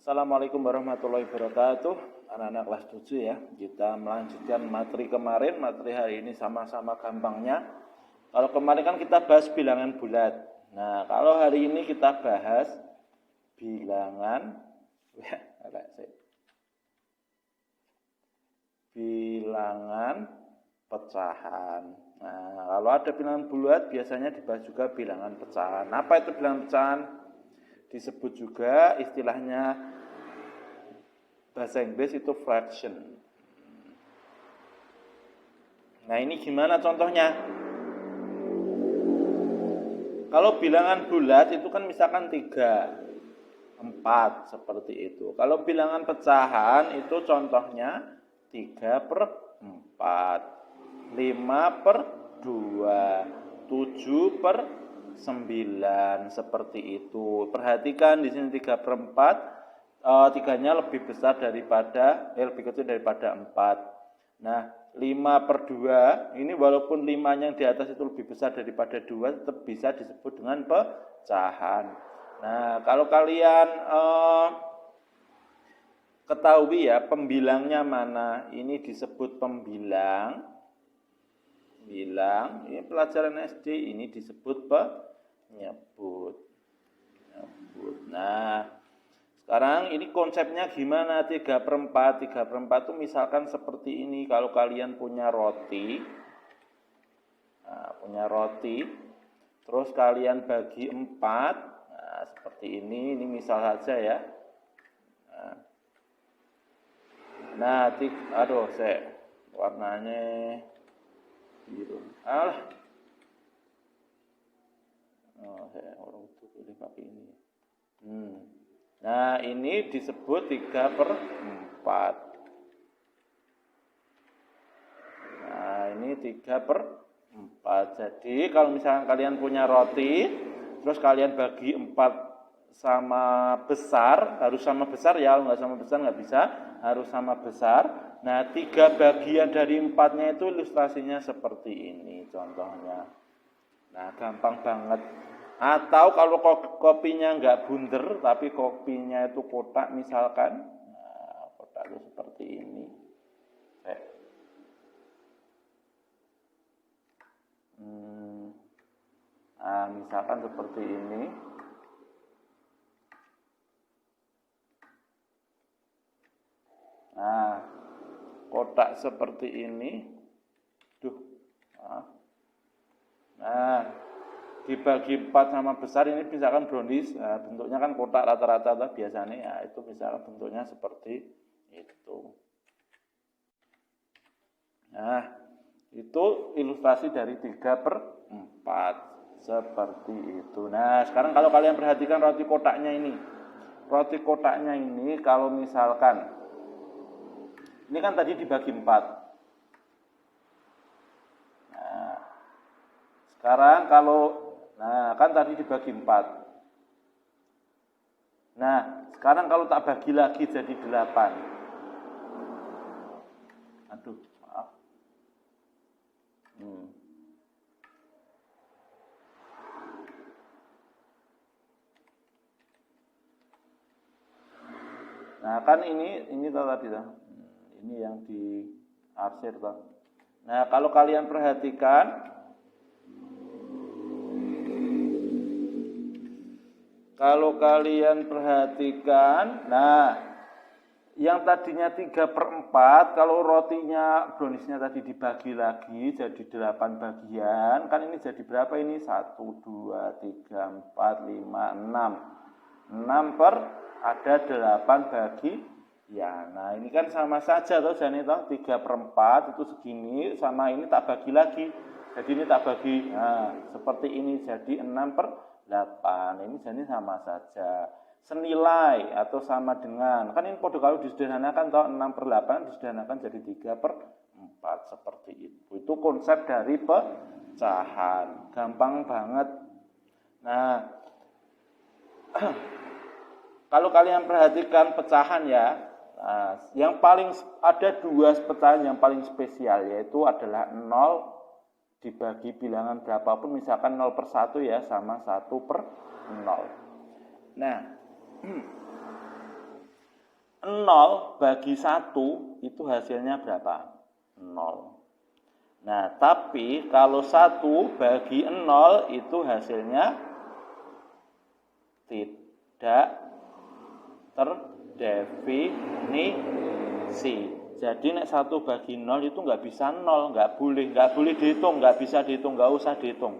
Assalamualaikum warahmatullahi wabarakatuh. Anak-anak kelas 7 ya. Kita melanjutkan materi kemarin. Materi hari ini sama-sama gampangnya. Kalau kemarin kan kita bahas bilangan bulat. Nah, kalau hari ini kita bahas bilangan pecahan. Nah, kalau ada bilangan bulat biasanya dibahas juga bilangan pecahan. Apa itu bilangan pecahan? Disebut juga istilahnya bahasa Inggris itu fraction. Nah, ini gimana contohnya? Kalau bilangan bulat itu kan misalkan 3, 4 seperti itu. Kalau bilangan pecahan itu contohnya 3/4, 5/2, 7/9 seperti itu. Perhatikan di sini 3/4, 3-nya lebih besar daripada lebih kecil daripada 4. Nah, 5/2 ini walaupun 5-nya yang di atas itu lebih besar daripada 2 tetap bisa disebut dengan pecahan. Nah, kalau kalian ketahui ya pembilangnya mana, ini disebut pembilang. Ini pelajaran SD, ini disebut penyebut. Nah, sekarang ini konsepnya gimana? 3/4 itu misalkan seperti ini. Kalau kalian punya roti, terus kalian bagi 4, seperti ini misal saja ya. Nah, warnanya biru. Orang itu pilih pakai ini. Nah, ini disebut 3/4. Nah, ini 3/4. Jadi, kalau misalkan kalian punya roti, terus kalian bagi 4 sama besar, harus sama besar ya, kalau nggak sama besar nggak bisa, harus sama besar. Nah, 3 bagian dari 4-nya itu ilustrasinya seperti ini contohnya. Nah, gampang banget. Atau kalau kopinya nggak bunder, tapi kopinya itu kotak misalkan, nah, kotak itu seperti ini. Nah, misalkan seperti ini. Nah, kotak seperti ini. Nah, dibagi 4 sama besar ini misalkan brownies, bentuknya kan kotak rata-rata biasanya ya, itu misalkan bentuknya seperti itu. Nah, itu ilustrasi dari 3/4 seperti itu. Nah, sekarang kalau kalian perhatikan roti kotaknya ini kalau misalkan ini kan tadi dibagi 4. Nah, sekarang kan tadi dibagi 4. Nah, sekarang kalau tak bagi lagi jadi 8. Maaf. Nah, kan ini tadi ini yang di arsir toh. Nah, kalau kalian perhatikan, nah, yang tadinya 3/4, kalau rotinya browniesnya tadi dibagi lagi jadi 8 bagian, kan ini jadi berapa ini? 1, 2, 3, 4, 5, 6. 6 ada 8 bagi ya. Nah, ini kan sama saja toh, jadi toh 3/4 itu segini, sama ini tak bagi lagi. Jadi ini tak bagi, nah, seperti ini jadi 6/8. Ini jadi sama saja. Senilai atau sama dengan, kan ini pada kalau disederhanakan toh 6/8 disederhanakan jadi 3/4 seperti itu. Itu konsep dari pecahan. Gampang banget. Nah, kalau kalian perhatikan pecahan ya, yang paling ada 2 pecahan yang paling spesial, yaitu adalah 0 dibagi bilangan berapapun, misalkan 0/1 ya, sama 1/0. Nah, 0 bagi 1 itu hasilnya berapa? 0. Nah, tapi kalau 1 bagi 0 itu hasilnya tidak terdefinisi. Jadi nek 1 bagi 0 itu nggak bisa 0, nggak boleh dihitung, nggak bisa dihitung, nggak usah dihitung.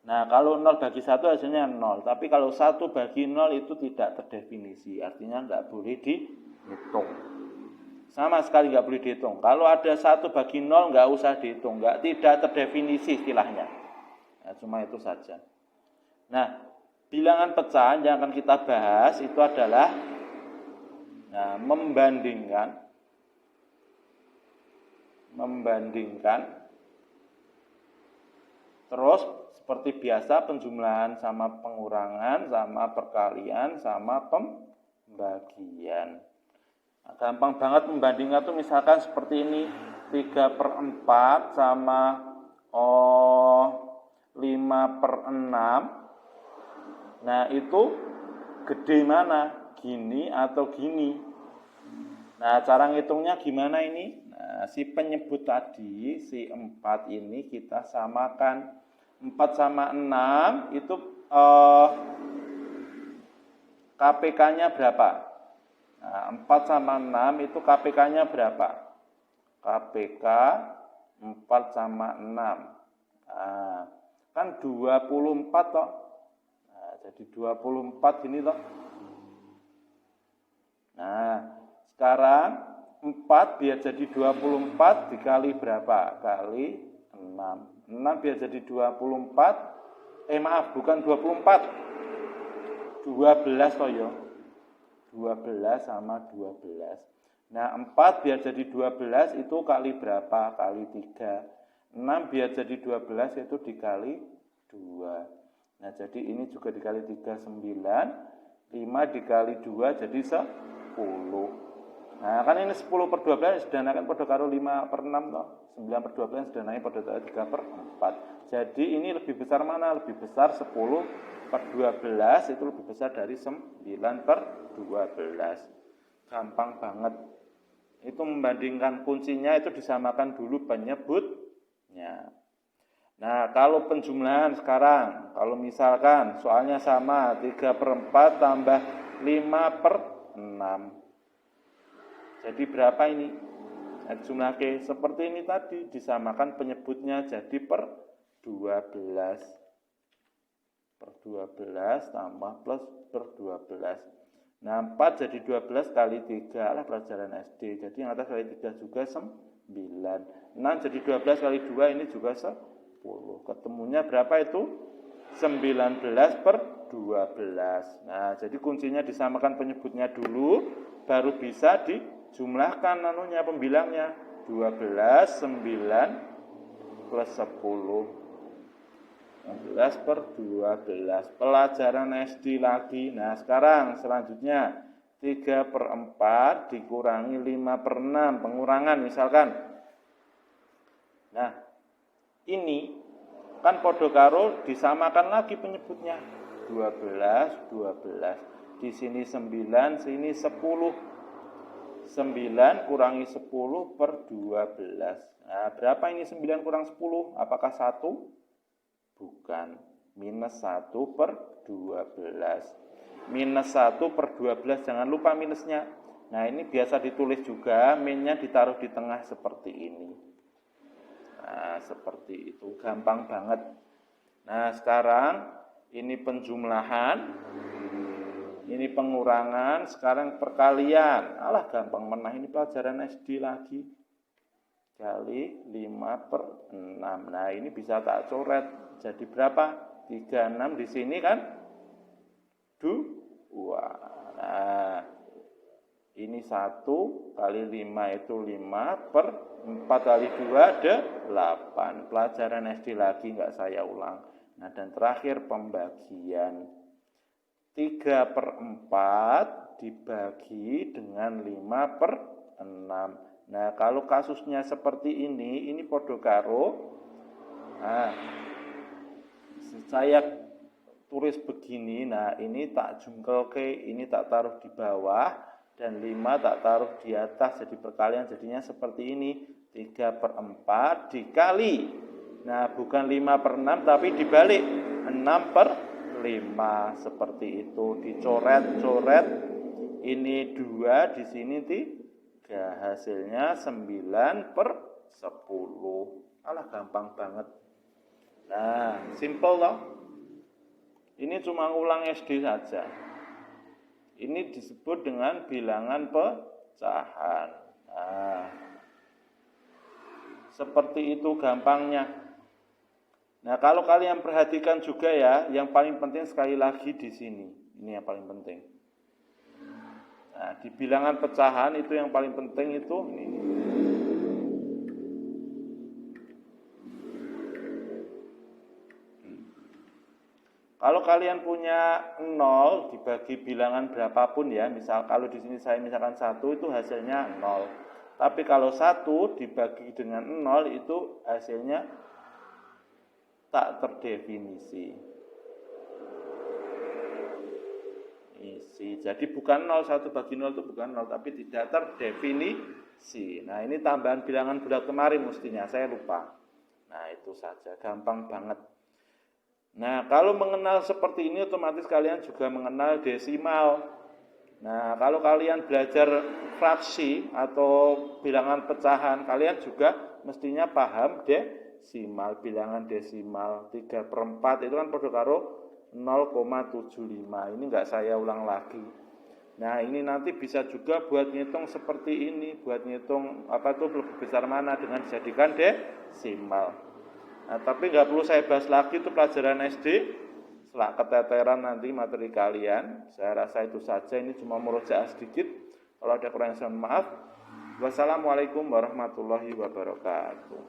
Nah, kalau 0 bagi 1 hasilnya 0, tapi kalau 1 bagi 0 itu tidak terdefinisi, artinya nggak boleh dihitung. Sama sekali nggak boleh dihitung. Kalau ada 1 bagi 0 nggak usah dihitung, tidak terdefinisi istilahnya. Nah, cuma itu saja. Nah, bilangan pecahan yang akan kita bahas itu adalah membandingkan terus seperti biasa penjumlahan sama pengurangan sama perkalian sama pembagian. Nah, gampang banget membandingkan tuh misalkan seperti ini 3/4 sama 5/6. Nah, itu gede mana? Gini atau gini? Nah, cara ngitungnya gimana ini? Nah, si penyebut tadi, si 4 ini kita samakan. 4 sama 6 itu KPK-nya berapa? Nah, 4 sama 6 itu KPK-nya berapa? KPK 4 sama 6. Nah, kan 24 toh. Nah, jadi 24 gini toh. Nah, sekarang 4 biar jadi 24 dikali berapa? Kali 6. 6 biar jadi 24. Bukan 24. 12 toh ya. 12 sama 12. Nah, 4 biar jadi 12 itu kali berapa? Kali 3. 6 biar jadi 12 itu dikali 2. Nah, jadi ini juga dikali 3, 9. 5 dikali 2 jadi 10. Nah, kan ini 10/12 sedanakan pada karo 5/6 toh. 9/12 sedanakan pada karo 3/4. Jadi ini lebih besar mana? Lebih besar 10/12 itu lebih besar dari 9/12. Gampang banget. Itu membandingkan kuncinya itu disamakan dulu penyebutnya. Nah, kalau penjumlahan sekarang, kalau misalkan soalnya sama 3/4 tambah 5/6. Jadi berapa ini? Nah, jumlah seperti ini tadi disamakan penyebutnya jadi per 12. Per 12 tambah plus per 12. Nah, 4 jadi 12 kali 3 lah pelajaran SD. Jadi yang atas kali 3 juga 9. 6 jadi 12 kali 2 ini juga 10. Ketemunya berapa itu? 19/12. Nah, jadi kuncinya disamakan penyebutnya dulu, baru bisa dijumlahkan pembilangnya. 12, 9 plus 10. 11/12. Pelajaran SD lagi. Nah, sekarang selanjutnya 3/4 dikurangi 5/6. Pengurangan misalkan. Nah, ini kan podo karo disamakan lagi penyebutnya. 12, 12. Di sini 9, sini 10. 9 kurangi 10/12. Nah, berapa ini 9 kurang 10? Apakah 1? Bukan. Minus 1/12. Minus 1/12. Jangan lupa minusnya. Nah, ini biasa ditulis juga. Minnya ditaruh di tengah seperti ini. Nah, seperti itu. Gampang banget. Nah, sekarang ini penjumlahan. Ini pengurangan. Sekarang perkalian. Alah, gampang menah. Ini pelajaran SD lagi. Kali 5/6. Nah, ini bisa tak coret. Jadi berapa? 36 di sini kan? 2. Nah, ini 1 kali 5 itu 5/4 kali 2 8. Pelajaran SD lagi, enggak saya ulang. Nah, dan terakhir pembagian. 3/4 dibagi dengan 5/6. Nah, kalau kasusnya seperti ini podo karo. Nah, saya tulis begini. Nah, ini tak jungkelke, ini tak taruh di bawah. dan 5 tak taruh di atas jadi perkalian, jadinya seperti ini, 3/4 dikali, nah bukan 5/6 tapi dibalik, 6/5 seperti itu, dicoret-coret, ini 2, di sini 3, hasilnya 9/10. Alah gampang banget. Nah, simple loh. Ini cuma ulang SD saja. Ini disebut dengan bilangan pecahan. Nah, seperti itu gampangnya. Nah, kalau kalian perhatikan juga ya, yang paling penting sekali lagi di sini. Ini yang paling penting. Nah, di bilangan pecahan itu yang paling penting itu ini. Kalau kalian punya 0 dibagi bilangan berapapun ya, misal kalau di sini saya misalkan 1 itu hasilnya 0. Tapi kalau 1 dibagi dengan 0 itu hasilnya tak terdefinisi. Jadi bukan 0, 1 bagi 0 itu bukan 0, tapi tidak terdefinisi. Nah, ini tambahan bilangan bulat kemarin mestinya, saya lupa. Nah, itu saja, gampang banget. Nah, kalau mengenal seperti ini otomatis kalian juga mengenal desimal. Nah, kalau kalian belajar fraksi atau bilangan pecahan, kalian juga mestinya paham desimal, bilangan desimal. 3/4 itu kan pada karo 0,75. Ini enggak saya ulang lagi. Nah, ini nanti bisa juga buat ngitung seperti ini, buat ngitung apa itu lebih besar mana dengan dijadikan desimal. Nah, tapi nggak perlu saya bahas lagi, itu pelajaran SD. Setelah keteteran nanti materi kalian, saya rasa itu saja. Ini cuma murojaah sedikit. Kalau ada kurang, mohon maaf. Wassalamualaikum warahmatullahi wabarakatuh.